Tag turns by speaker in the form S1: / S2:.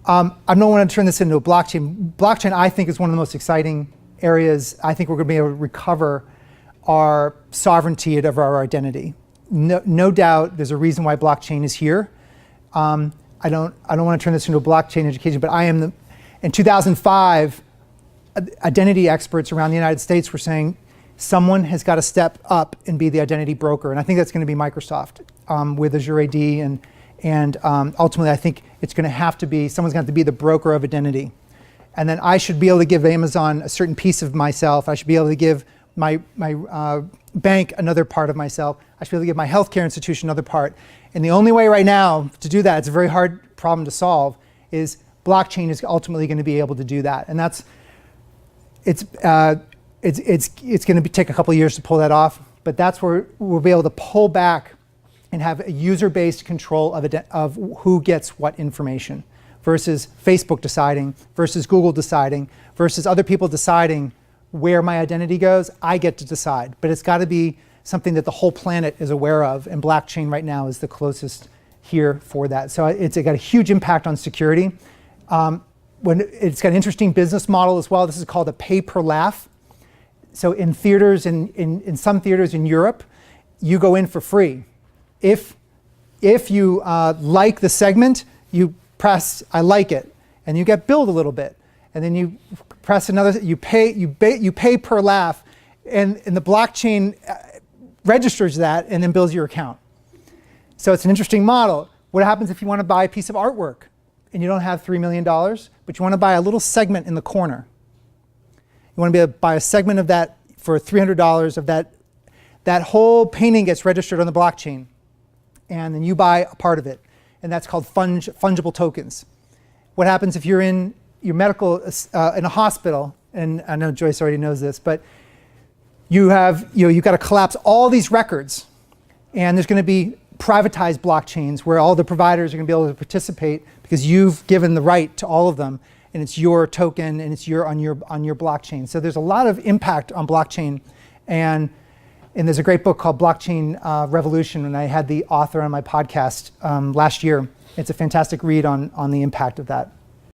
S1: I don't want to turn this into a blockchain. Blockchain, I think, is one of the most exciting areas. I think we're going to be able to recover our sovereignty of our identity. No doubt there's a reason why blockchain is here. I don't want to turn this into a blockchain education, but in 2005, identity experts around the United States were saying someone has got to step up and be the identity broker. And I think that's going to be Microsoft with Azure AD. And ultimately, I think it's going to have to be, someone's going to have to be the broker of identity. And then I should be able to give Amazon a certain piece of myself. I should be able to give my bank another part of myself. I should be able to give my healthcare institution another part. And the only way right now to do that, it's a very hard problem to solve, is blockchain is ultimately going to be able to do that. And it's going to take a couple of years to pull that off, but that's where we'll be able to pull back and have a user-based control of who gets what information, versus Facebook deciding, versus Google deciding, versus other people deciding where my identity goes. I get to decide, but it's got to be something that the whole planet is aware of, and blockchain right now is the closest here for that. So it's got a huge impact on security. It's got an interesting business model as well. This is called a pay per laugh. So in theaters, in some theaters in Europe, you go in for free. If you like the segment, you press I like it, and you get billed a little bit, and then you press another. You pay per laugh, and the blockchain registers that and then bills your account. So it's an interesting model. What happens if you want to buy a piece of artwork and you don't have $3 million, but you want to buy a little segment in the corner? You want to be able to buy a segment of that for $300 of that. That whole painting gets registered on the blockchain, and then you buy a part of it, and that's called fungible tokens. What happens if you're in your medical, in a hospital, and I know Joyce already knows this, but you've got to collapse all these records, and there's going to be privatized blockchains where all the providers are going to be able to participate because you've given the right to all of them, and it's your token, and it's on your blockchain. So there's a lot of impact on blockchain, and there's a great book called Blockchain Revolution, and I had the author on my podcast last year. It's a fantastic read on the impact of that.